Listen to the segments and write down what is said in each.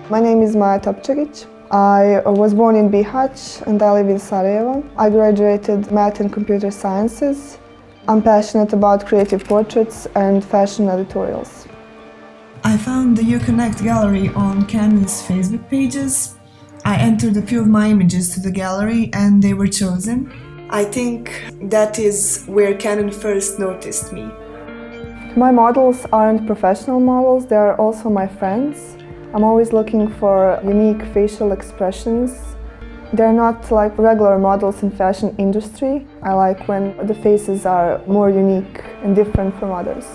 My name is Maja Topčagić. I was born in Bihac and I live in Sarajevo. I graduated Math and Computer Sciences. I'm passionate about creative portraits and fashion editorials. I found the Uconnect gallery on Keene's Facebook pages. I entered a few of my images to the gallery and they were chosen. I think that is where Keene first noticed me. My models aren't professional models, they are also my friends. I'm always looking for unique facial expressions. They're not like regular models in fashion industry. I like when the faces are more unique and different from others.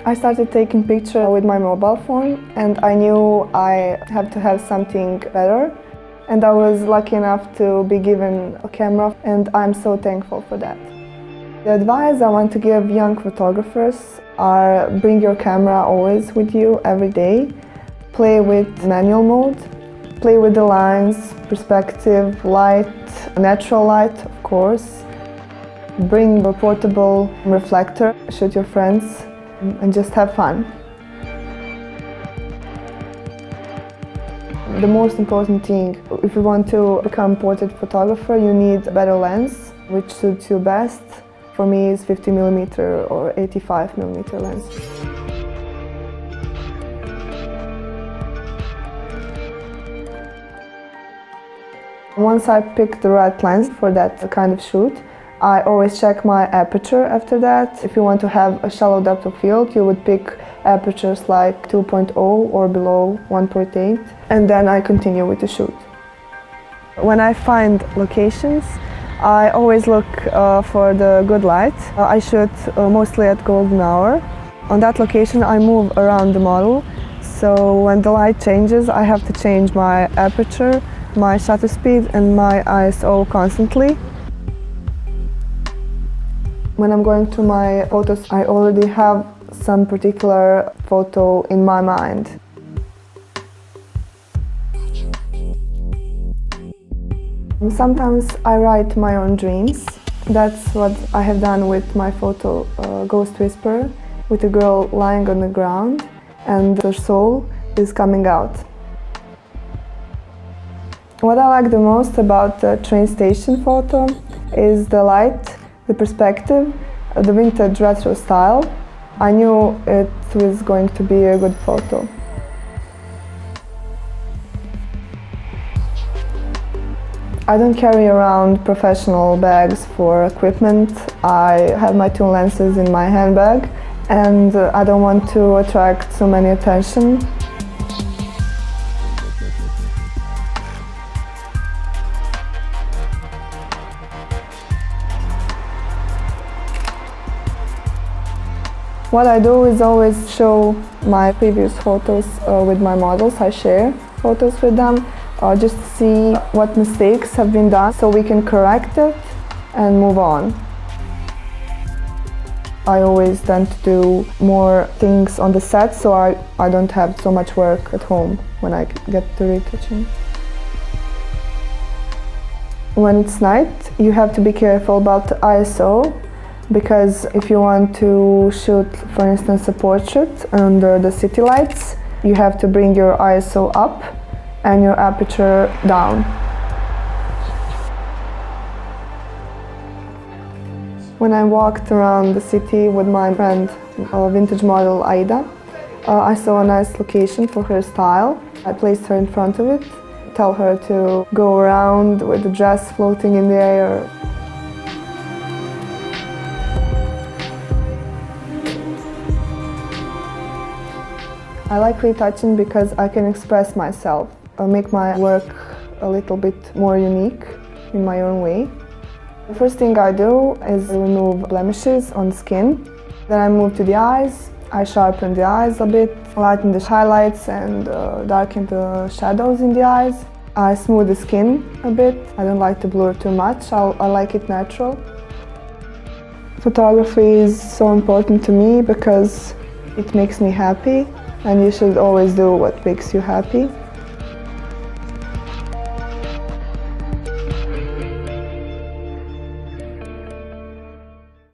I started taking pictures with my mobile phone and I knew I had to have something better. And I was lucky enough to be given a camera and I'm so thankful for that. The advice I want to give young photographers are bring your camera always with you every day. Play with manual mode. Play with the lines, perspective, light, natural light, of course. Bring a portable reflector, shoot your friends, and just have fun. The most important thing, if you want to become a portrait photographer, you need a better lens, which suits you best. For me, it's 50mm or 85mm lens. Once I pick the right lens for that kind of shoot, I always check my aperture after that. If you want to have a shallow depth of field, you would pick apertures like 2.0 or below 1.8, and then I continue with the shoot. When I find locations, I always look for the good light. I shoot mostly at golden hour. On that location, I move around the model, so when the light changes, I have to change my aperture, my shutter speed and my ISO constantly. When I'm going through my photos, I already have some particular photo in my mind. Sometimes I write my own dreams. That's what I have done with my photo Ghost Whisperer, with a girl lying on the ground and her soul is coming out. What I like the most about the train station photo is the light, the perspective, the vintage retro style. I knew it was going to be a good photo. I don't carry around professional bags for equipment. I have my 2 lenses in my handbag and I don't want to attract so many attention. What I do is always show my previous photos with my models. I share photos with them just to see what mistakes have been done so we can correct it and move on. I always tend to do more things on the set so I don't have so much work at home when I get to retouching. When it's night, you have to be careful about the ISO. Because if you want to shoot, for instance, a portrait under the city lights, you have to bring your ISO up and your aperture down. When I walked around the city with my friend, vintage model Aida, I saw a nice location for her style. I placed her in front of it, tell her to go around with the dress floating in the air. I like retouching because I can express myself, make my work a little bit more unique in my own way. The first thing I do is remove blemishes on the skin. Then I move to the eyes. I sharpen the eyes a bit, lighten the highlights and darken the shadows in the eyes. I smooth the skin a bit. I don't like to blur too much. I like it natural. Photography is so important to me because it makes me happy. And you should always do what makes you happy.